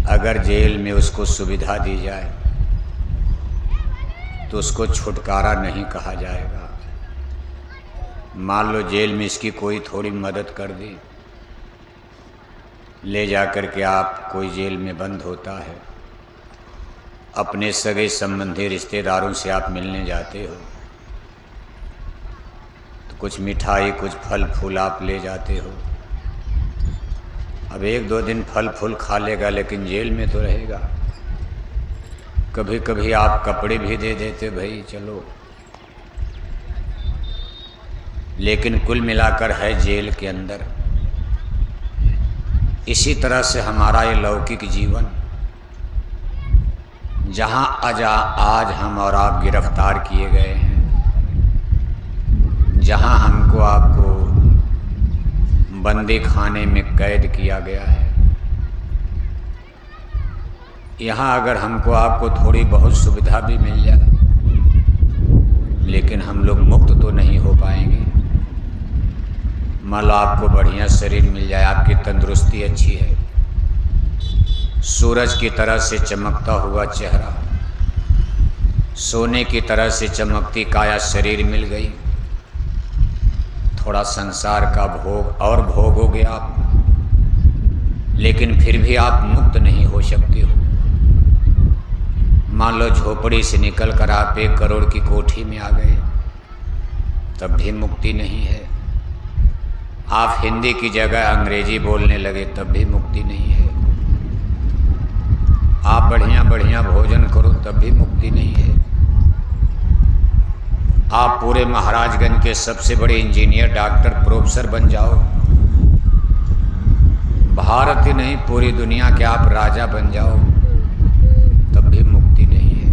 अगर जेल में उसको सुविधा दी जाए तो उसको छुटकारा नहीं कहा जाएगा। मान लो जेल में इसकी कोई थोड़ी मदद कर दी, ले जा कर के आप कोई जेल में बंद होता है, अपने सगे संबंधी रिश्तेदारों से आप मिलने जाते हो तो कुछ मिठाई कुछ फल फूल आप ले जाते हो। अब 1-2 दिन फल फूल खा लेगा लेकिन जेल में तो रहेगा। कभी कभी आप कपड़े भी दे देते, भाई चलो, लेकिन कुल मिलाकर है जेल के अंदर। इसी तरह से हमारा ये लौकिक जीवन, जहाँ आज हम और आप गिरफ्तार किए गए हैं, जहाँ हमको आपको बंदी खाने में कैद किया गया है, यहाँ अगर हमको आपको थोड़ी बहुत सुविधा भी मिल जाए लेकिन हम लोग मुक्त तो नहीं हो पाएंगे। मान लो आपको बढ़िया शरीर मिल जाए, आपकी तंदुरुस्ती अच्छी है, सूरज की तरह से चमकता हुआ चेहरा, सोने की तरह से चमकती काया शरीर मिल गई, थोड़ा संसार का भोग और भोगोगे आप, लेकिन फिर भी आप मुक्त नहीं हो सकते हो। मान लो झोपड़ी से निकलकर आप 1 करोड़ की कोठी में आ गए, तब भी मुक्ति नहीं है। आप हिंदी की जगह अंग्रेजी बोलने लगे, तब भी मुक्ति नहीं है। आप बढ़िया बढ़िया भोजन करो, तब भी मुक्ति नहीं है। आप पूरे महाराजगंज के सबसे बड़े इंजीनियर, डॉक्टर, प्रोफेसर बन जाओ, भारत ही नहीं पूरी दुनिया के आप राजा बन जाओ, तब भी मुक्ति नहीं है।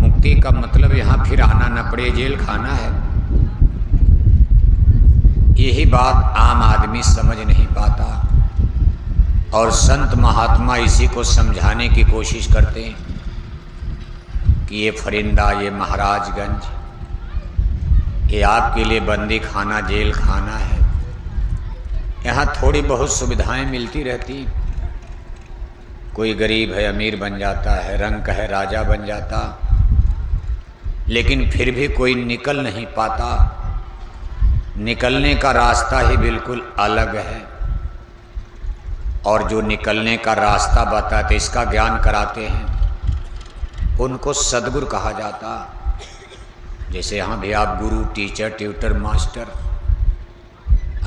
मुक्ति का मतलब यहाँ फिर आना न पड़े, जेल खाना है। यही बात आम आदमी समझ नहीं पाता और संत महात्मा इसी को समझाने की कोशिश करते हैं कि ये फरिंदा, ये महाराजगंज, ये आपके लिए बंदी खाना, जेल खाना है। यहाँ थोड़ी बहुत सुविधाएं मिलती रहती, कोई गरीब है अमीर बन जाता है, रंक है राजा बन जाता, लेकिन फिर भी कोई निकल नहीं पाता। निकलने का रास्ता ही बिल्कुल अलग है, और जो निकलने का रास्ता बताते, इसका ज्ञान कराते हैं, उनको सद्गुरु कहा जाता। जैसे यहाँ भी आप गुरु, टीचर, ट्यूटर, मास्टर,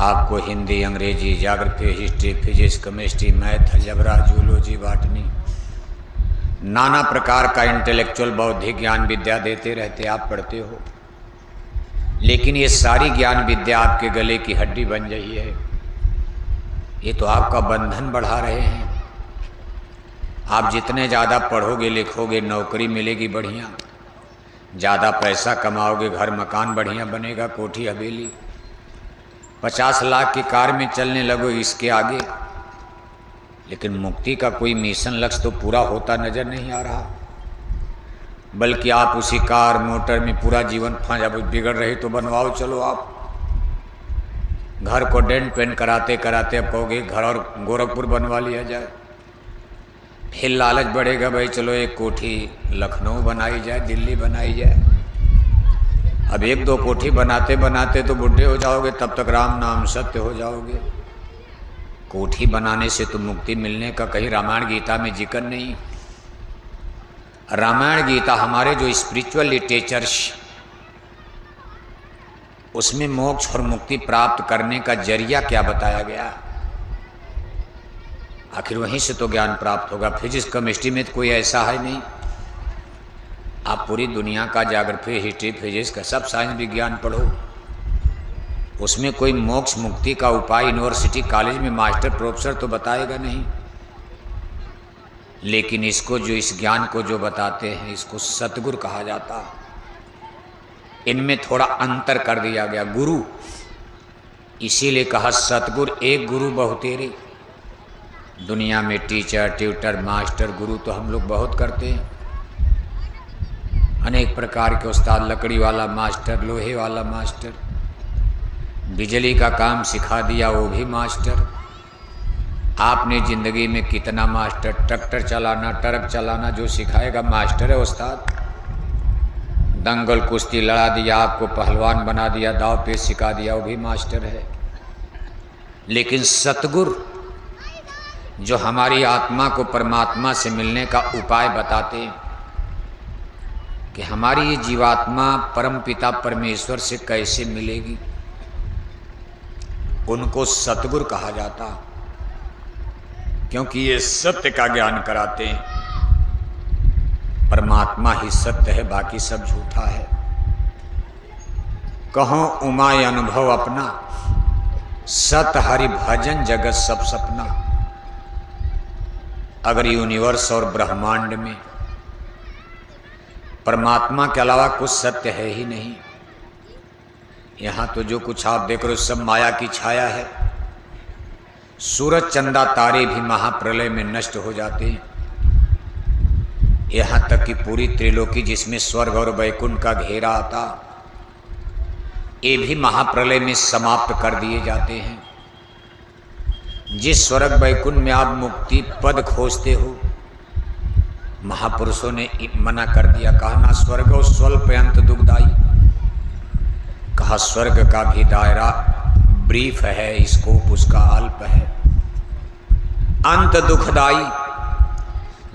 आपको हिंदी, अंग्रेजी, geography, history, physics, chemistry, math, algebra, zoology, botany, नाना प्रकार का इंटेलेक्चुअल बौद्धिक ज्ञान विद्या देते रहते, आप पढ़ते हो। लेकिन ये सारी ज्ञान विद्या आपके गले की हड्डी बन रही है, ये तो आपका बंधन बढ़ा रहे हैं। आप जितने ज़्यादा पढ़ोगे लिखोगे, नौकरी मिलेगी बढ़िया, ज़्यादा पैसा कमाओगे, घर मकान बढ़िया बनेगा, कोठी हवेली, 50 लाख की कार में चलने लगो, इसके आगे। लेकिन मुक्ति का कोई मिशन, लक्ष्य तो पूरा होता नजर नहीं आ रहा, बल्कि आप उसी कार मोटर में पूरा जीवन जब बिगड़ रही तो बनवाओ चलो। आप घर को डेंट पेंट कराते कराते अब कहोगे घर और गोरखपुर बनवा लिया जाए। फिर लालच बढ़ेगा, भाई चलो एक कोठी लखनऊ बनाई जाए, दिल्ली बनाई जाए। अब 1-2 कोठी बनाते बनाते तो बुढ़े हो जाओगे, तब तक राम नाम सत्य हो जाओगे। कोठी बनाने से तो मुक्ति मिलने का कहीं रामायण गीता में जिक्र नहीं। रामायण गीता हमारे जो स्पिरिचुअल लिटरेचर्स, उसमें मोक्ष और मुक्ति प्राप्त करने का जरिया क्या बताया गया, आखिर वहीं से तो ज्ञान प्राप्त होगा। फिजिक्स केमिस्ट्री में तो कोई ऐसा है नहीं। आप पूरी दुनिया का ज्योग्राफी, हिस्ट्री, फिजिक्स का सब साइंस विज्ञान पढ़ो, उसमें कोई मोक्ष मुक्ति का उपाय यूनिवर्सिटी कॉलेज में मास्टर प्रोफेसर तो बताएगा नहीं। लेकिन इसको जो, इस ज्ञान को जो बताते हैं, इसको सतगुरु कहा जाता। इनमें थोड़ा अंतर कर दिया गया। गुरु, इसीलिए कहा सतगुरु एक गुरु बहुतेरे। दुनिया में टीचर, ट्यूटर, मास्टर, गुरु तो हम लोग बहुत करते हैं, अनेक प्रकार के उस्ताद, लकड़ी वाला मास्टर, लोहे वाला मास्टर, बिजली का काम सिखा दिया वो भी मास्टर, आपने जिंदगी में कितना मास्टर, ट्रैक्टर चलाना, ट्रक चलाना जो सिखाएगा मास्टर है, उस्ताद। दंगल कुश्ती लड़ा दिया, आपको पहलवान बना दिया, दाव पेच सिखा दिया, वो भी मास्टर है। लेकिन सतगुरु जो हमारी आत्मा को परमात्मा से मिलने का उपाय बताते हैं कि हमारी ये जीवात्मा परम पिता परमेश्वर से कैसे मिलेगी, उनको सतगुरु कहा जाता, क्योंकि ये सत्य का ज्ञान कराते हैं। परमात्मा ही सत्य है, बाकी सब झूठा है। कहो उमाय अनुभव अपना, सत हरि भजन जगत सब सपना। अगर यूनिवर्स और ब्रह्मांड में परमात्मा के अलावा कुछ सत्य है ही नहीं, यहाँ तो जो कुछ आप देख रहे हो सब माया की छाया है। सूरज चंदा तारे भी महाप्रलय में नष्ट हो जाते हैं। यहाँ तक कि पूरी त्रिलोकी जिसमें स्वर्ग और वैकुंठ का घेरा आता, ये भी महाप्रलय में समाप्त कर दिए जाते हैं। जिस स्वर्ग वैकुंठ में आप मुक्ति पद खोजते हो, महापुरुषों ने मना कर दिया, कहा ना स्वर्ग स्वल्पयंत दुखदाई। कहा स्वर्ग का भी दायरा ब्रीफ है, स्कोप उसका अल्प है, अंत दुखदाई।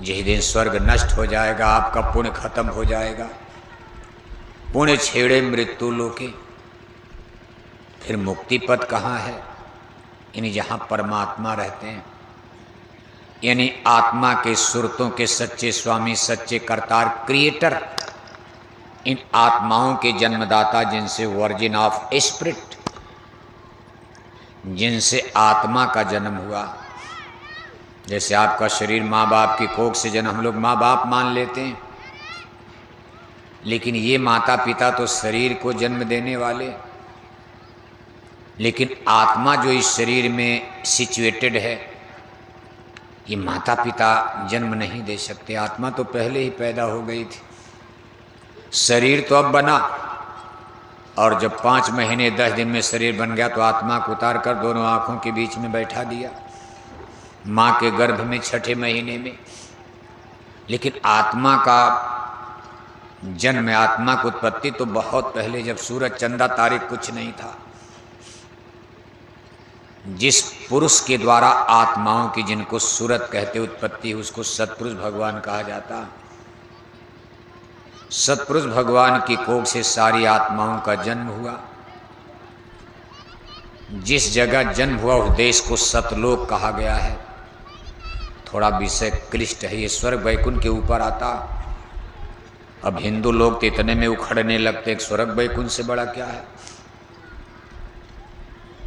जिस दिन स्वर्ग नष्ट हो जाएगा, आपका पुण्य खत्म हो जाएगा, पुण्य छेड़े मृत्यु लोके, फिर मुक्ति पद कहाँ है? यानी जहाँ परमात्मा रहते हैं, यानी आत्मा के सुरतों के सच्चे स्वामी, सच्चे करतार, क्रिएटर, इन आत्माओं के जन्मदाता, जिनसे वर्जिन ऑफ स्पिरिट, जिनसे आत्मा का जन्म हुआ। जैसे आपका शरीर माँ बाप की कोख से जन्म, हम लोग माँ बाप मान लेते हैं, लेकिन ये माता पिता तो शरीर को जन्म देने वाले, लेकिन आत्मा जो इस शरीर में सिचुएटेड है, ये माता पिता जन्म नहीं दे सकते। आत्मा तो पहले ही पैदा हो गई थी, शरीर तो अब बना, और जब 5 महीने 10 दिन में शरीर बन गया तो आत्मा को उतार कर दोनों आँखों के बीच में बैठा दिया, माँ के गर्भ में 6ठे महीने में। लेकिन आत्मा का जन्म, आत्मा की उत्पत्ति तो बहुत पहले, जब सूरज चंदा तारे कुछ नहीं था। जिस पुरुष के द्वारा आत्माओं की, जिनको सूरत कहते उत्पत्ति, उसको सतपुरुष भगवान कहा जाता। सतपुरुष भगवान की कोख से सारी आत्माओं का जन्म हुआ। जिस जगह जन्म हुआ उस देश को सतलोक कहा गया है। थोड़ा विषय क्लिष्ट है, ये स्वर्ग वैकुंठ के ऊपर आता। अब हिंदू लोग तो इतने में उखड़ने लगते, एक स्वर्ग वैकुंठ से बड़ा क्या है,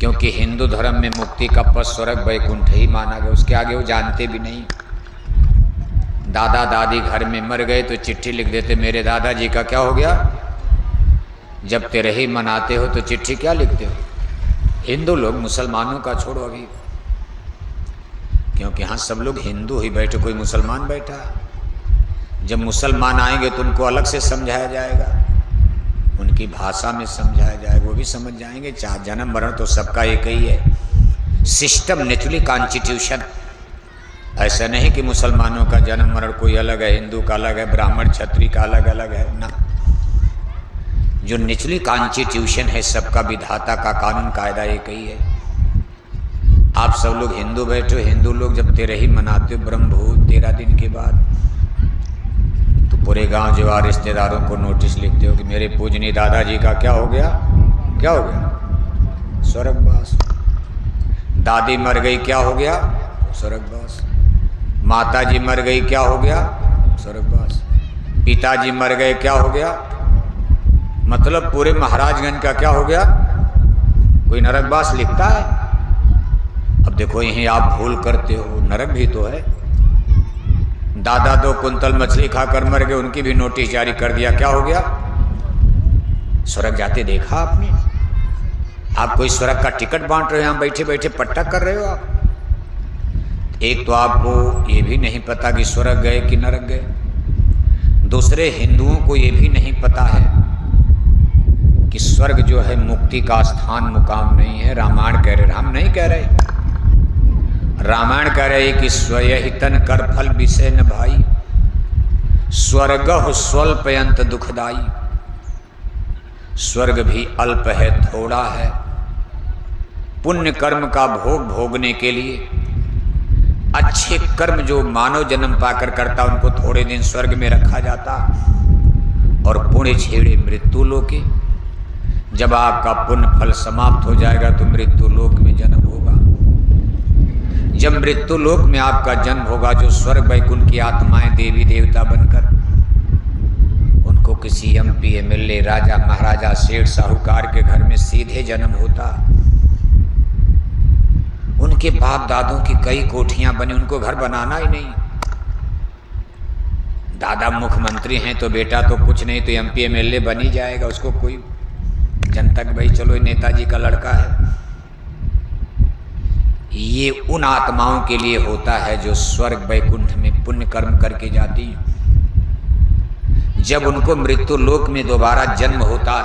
क्योंकि हिंदू धर्म में मुक्ति का पद स्वर्ग वैकुंठ ही माना गया, उसके आगे वो जानते भी नहीं। दादा दादी घर में मर गए तो चिट्ठी लिख देते, मेरे दादाजी का क्या हो गया। जब तेरे ही मनाते हो तो चिट्ठी क्या लिखते हो। हिंदू लोग, मुसलमानों का छोड़ो अभी, क्योंकि यहाँ सब लोग हिंदू ही बैठे, कोई मुसलमान बैठा। जब मुसलमान आएंगे तो उनको अलग से समझाया जाएगा, उनकी भाषा में समझाया जाएगा, वो भी समझ जाएंगे। चाहे जन्म मरण तो सबका एक ही है, सिस्टम नेचुरली कॉन्स्टिट्यूशन। ऐसा नहीं कि मुसलमानों का जन्म मरण कोई अलग है, हिंदू का अलग है, ब्राह्मण क्षत्रिय का अलग अलग है ना। जो नेचुरली कॉन्स्टिट्यूशन है, सबका विधाता का कानून कायदा एक ही है। आप सब लोग हिंदू बैठे हो, हिंदू लोग जब तेरे ही मनाते हो ब्रह्मभूत 13 दिन के बाद, तो पूरे गांव जो रिश्तेदारों को नोटिस लिखते हो कि मेरे पूजनीय दादाजी का क्या हो गया, क्या हो गया, स्वर्गवास। दादी मर गई, क्या हो गया, स्वर्गवास। माताजी मर गई, क्या हो गया, स्वर्गवास। पिताजी मर गए, क्या हो गया, मतलब पूरे महाराजगंज का क्या हो गया, कोई नरकवास लिखता है। अब देखो यहीं आप भूल करते हो, नरक भी तो है। दादा 2 कुंतल मछली खाकर मर गए, उनकी भी नोटिस जारी कर दिया, क्या हो गया, स्वर्ग जाते देखा आपने। आप कोई स्वर्ग का टिकट बांट रहे हो, यहाँ बैठे बैठे पट्टा कर रहे हो आप। एक तो आपको ये भी नहीं पता कि स्वर्ग गए कि नरक गए। दूसरे हिंदुओं को ये भी नहीं पता है कि स्वर्ग जो है मुक्ति का स्थान मुकाम नहीं है। रामायण कह रहे, हम नहीं कह रहे। रामायण कह रहे कि स्वयहि तन कर फल विषय न भाई, स्वर्ग स्वल्पयंत दुखदाई। स्वर्ग भी अल्प है, थोड़ा है। पुण्य कर्म का भोग भोगने के लिए अच्छे कर्म जो मानव जन्म पाकर करता उनको थोड़े दिन स्वर्ग में रखा जाता, और पुण्य छेड़े मृत्यु लोके। जब आपका पुण्य फल समाप्त हो जाएगा तो मृत्यु लोक में जन्म होगा। जब मृत्यु लोक में आपका जन्म होगा, जो स्वर्ग वैकुंठ की आत्माएं देवी देवता बनकर, उनको किसी एमपी एमएलए राजा महाराजा सेठ साहूकार के घर में सीधे जन्म होता। उनके बाप दादों की कई कोठियां बनी, उनको घर बनाना ही नहीं। दादा मुख्यमंत्री हैं तो बेटा तो कुछ नहीं तो एमपी एमएलए बन ही जाएगा। उसको कोई जनता कि भाई चलो नेताजी का लड़का है। ये उन आत्माओं के लिए होता है जो स्वर्ग वैकुंठ में पुण्य कर्म करके जाती। जब उनको मृत्यु लोक में दोबारा जन्म होता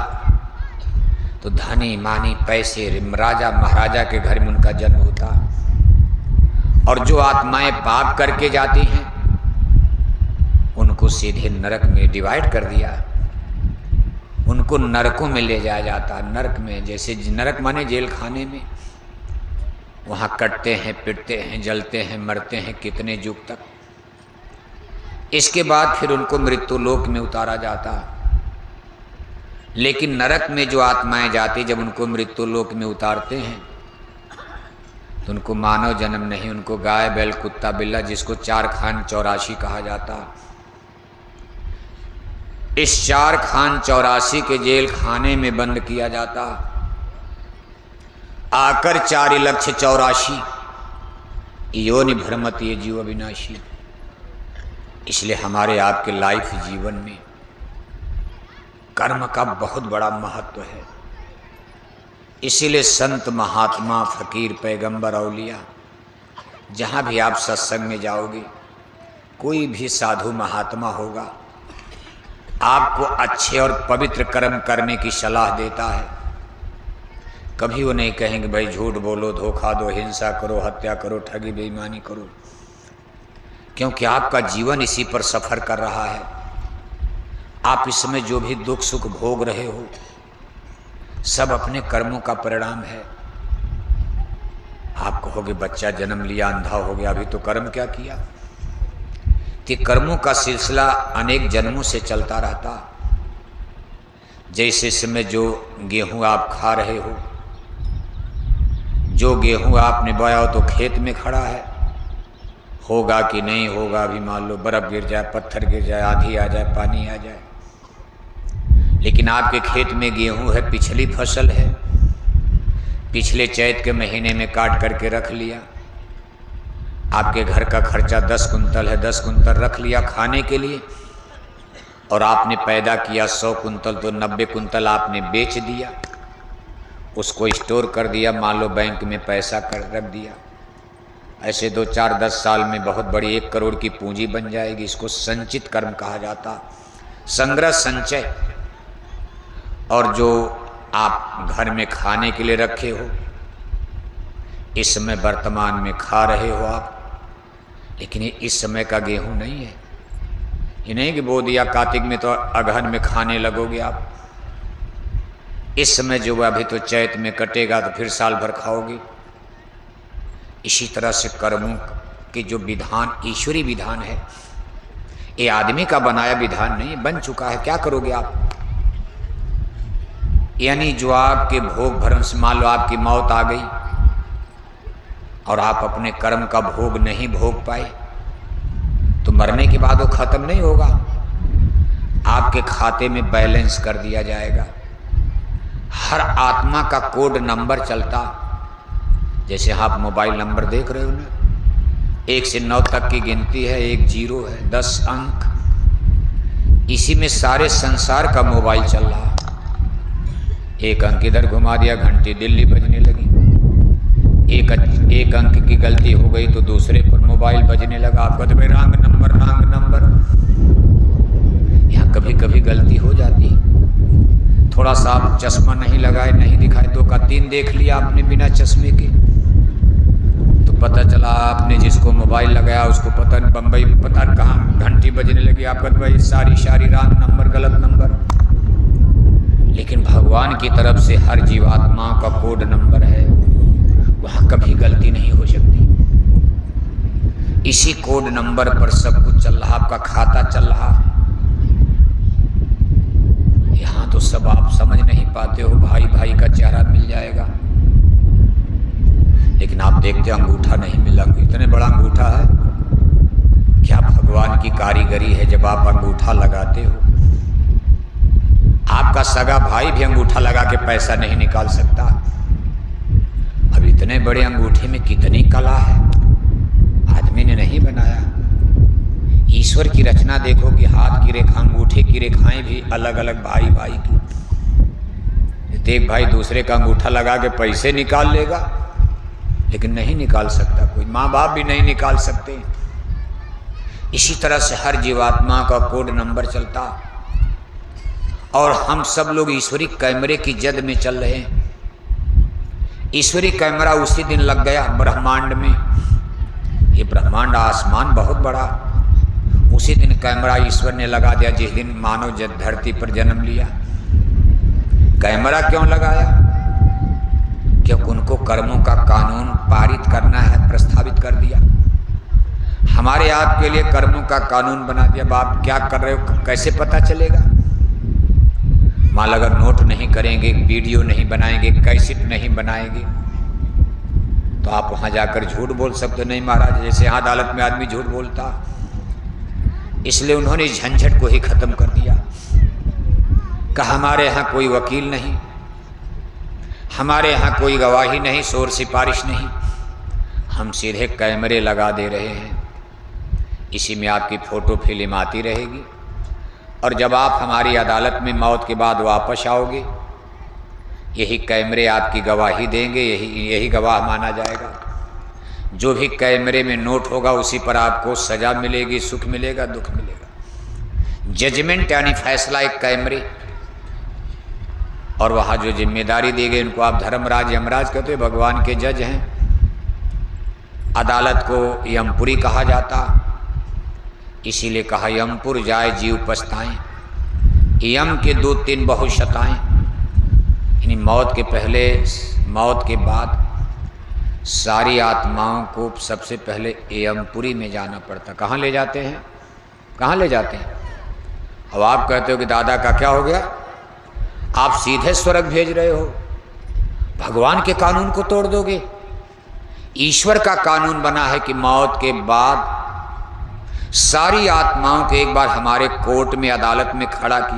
तो धनी मानी पैसे राजा महाराजा के घर में उनका जन्म होता। और जो आत्माएं पाप करके जाती हैं उनको सीधे नरक में डिवाइड कर दिया, उनको नरकों में ले जाया जाता। नरक में, जैसे नरक माने जेल खाने में, वहाँ कटते हैं, पिटते हैं, जलते हैं, मरते हैं कितने युग तक। इसके बाद फिर उनको मृत्यु लोक में उतारा जाता। लेकिन नरक में जो आत्माएं जाती, जब उनको मृत्यु लोक में उतारते हैं तो उनको मानव जन्म नहीं, उनको गाय बैल कुत्ता बिल्ला, जिसको 4 खान 84 कहा जाता, इस 4 खान 84 के जेल खाने में बंद किया जाता। आकर 4,84,000 योनि भ्रमत ये जीव अविनाशी। इसलिए हमारे आपके लाइफ जीवन में कर्म का बहुत बड़ा महत्व है। इसीलिए संत महात्मा फकीर पैगंबर औलिया, जहाँ भी आप सत्संग में जाओगे, कोई भी साधु महात्मा होगा, आपको अच्छे और पवित्र कर्म करने की सलाह देता है। कभी वो नहीं कहेंगे भाई झूठ बोलो, धोखा दो, हिंसा करो, हत्या करो, ठगी बेईमानी करो, क्योंकि आपका जीवन इसी पर सफर कर रहा है। आप इसमें जो भी दुख सुख भोग रहे हो सब अपने कर्मों का परिणाम है। आप कहोगे बच्चा जन्म लिया अंधा हो गया, अभी तो कर्म क्या किया? कि कर्मों का सिलसिला अनेक जन्मों से चलता रहता। जैसे इसमें जो गेहूं आप खा रहे हो, जो गेहूं आपने बोया हो तो खेत में खड़ा है, होगा कि नहीं होगा अभी मान लो बर्फ गिर जाए, पत्थर गिर जाए, आंधी आ जाए, पानी आ जाए, लेकिन आपके खेत में गेहूं है, पिछली फसल है, पिछले चैत के महीने में काट करके रख लिया। आपके घर का खर्चा 10 कुंतल है, 10 कुंतल रख लिया खाने के लिए, और आपने पैदा किया 100 कुंतल, तो 90 कुंतल आपने बेच दिया, उसको स्टोर कर दिया, मान लो बैंक में पैसा कर रख दिया। ऐसे 2, 4, 10 साल में बहुत बड़ी 1 करोड़ की पूंजी बन जाएगी। इसको संचित कर्म कहा जाता, संग्रह संचय। और जो आप घर में खाने के लिए रखे हो, इस समय वर्तमान में खा रहे हो आप, लेकिन ये इस समय का गेहूं नहीं है। ये नहीं कि बो दिया कार्तिक में तो अगहन में खाने लगोगे आप। इस समय जो अभी तो चैत में कटेगा तो फिर साल भर खाओगे। इसी तरह से कर्मों के जो विधान ईश्वरी विधान है, ये आदमी का बनाया विधान नहीं, बन चुका है। क्या करोगे आप? यानी जो आपके भोग भरण से, मान लो आपकी मौत आ गई और आप अपने कर्म का भोग नहीं भोग पाए, तो मरने के बाद वो खत्म नहीं होगा, आपके खाते में बैलेंस कर दिया जाएगा। हर आत्मा का कोड नंबर चलता। जैसे आप मोबाइल नंबर देख रहे हो ना, 1 से 9 तक की गिनती है, 1 0 है, 10 अंक, इसी में सारे संसार का मोबाइल चल रहा। 1 अंक इधर घुमा दिया, घंटी दिल्ली बजने लगी। एक अंक की गलती हो गई तो दूसरे पर मोबाइल बजने लगा। आपको तो भाई रंग नंबर, यहाँ कभी कभी गलती हो जाती। थोड़ा सा आप चश्मा नहीं लगाए, नहीं दिखाए, 2 का 3 देख लिया आपने बिना चश्मे के, तो पता चला आपने जिसको मोबाइल लगाया उसको पता नहीं बम्बई पता कहाँ घंटी बजने लगी, आप कहते भाई सारी रॉन्ग नंबर, गलत नंबर। लेकिन भगवान की तरफ से हर जीवात्मा का कोड नंबर है, वहाँ कभी गलती नहीं हो सकती। इसी कोड नंबर पर सब कुछ चल रहा, आपका खाता चल रहा। यहाँ तो सब आप समझ नहीं पाते हो, भाई भाई का चेहरा मिल जाएगा, लेकिन आप देखते अंगूठा नहीं मिला। इतने बड़ा अंगूठा है, क्या भगवान की कारीगरी है। जब आप अंगूठा लगाते हो, आपका सगा भाई भी अंगूठा लगा के पैसा नहीं निकाल सकता। अब इतने बड़े अंगूठे में कितनी कला है, आदमी ने नहीं बनाया। ईश्वर की रचना देखो कि हाथ की रेखा, अंगूठे की रेखाएं भी अलग अलग भाई भाई की। एक भाई दूसरे का अंगूठा लगा के पैसे निकाल लेगा, लेकिन नहीं निकाल सकता कोई, माँ बाप भी नहीं निकाल सकते। इसी तरह से हर जीवात्मा का कोड नंबर चलता, और हम सब लोग ईश्वरी कैमरे की जद में चल रहे हैं। ईश्वरी कैमरा उसी दिन लग गया ब्रह्मांड में। ये ब्रह्मांड आसमान बहुत बड़ा, उसी दिन कैमरा ईश्वर ने लगा दिया जिस दिन मानव धरती पर जन्म लिया। कैमरा क्यों लगाया? क्योंकि उनको कर्मों का कानून पारित करना है, प्रस्तावित कर दिया। हमारे आपके लिए कर्मों का कानून बना दिया। अब आप क्या कर रहे हो कैसे पता चलेगा? मान अगर नोट नहीं करेंगे, वीडियो नहीं बनाएंगे, कैसेट नहीं बनाएंगे, तो आप वहाँ जाकर झूठ बोल सकते हो। नहीं महाराज, जैसे यहाँ अदालत में आदमी झूठ बोलता, इसलिए उन्होंने झंझट को ही खत्म कर दिया। कहा हमारे यहाँ कोई वकील नहीं, हमारे यहाँ कोई गवाही नहीं, शोर सिफारिश नहीं, हम सीधे कैमरे लगा दे रहे हैं। इसी में आपकी फ़ोटो फिल्म आती रहेगी, और जब आप हमारी अदालत में मौत के बाद वापस आओगे, यही कैमरे आपकी गवाही देंगे, यही गवाह माना जाएगा। जो भी कैमरे में नोट होगा उसी पर आपको सज़ा मिलेगी, सुख मिलेगा, दुख मिलेगा। जजमेंट यानी फैसला एक कैमरे, और वहाँ जो जिम्मेदारी दी गई उनको आप धर्मराज यमराज कहते हो, भगवान के जज हैं। अदालत को यमपुरी कहा जाता, इसीलिए कहा यमपुर जाए जीव पछताएं, यम के 2-3 बहुत शताएं। यानी मौत के पहले, मौत के बाद सारी आत्माओं को सबसे पहले यमपुरी में जाना पड़ता। कहाँ ले जाते हैं? कहाँ ले जाते हैं? अब आप कहते हो कि दादा का क्या हो गया, आप सीधे स्वर्ग भेज रहे हो, भगवान के कानून को तोड़ दोगे। ईश्वर का कानून बना है कि मौत के बाद सारी आत्माओं को एक बार हमारे कोर्ट में, अदालत में खड़ा किया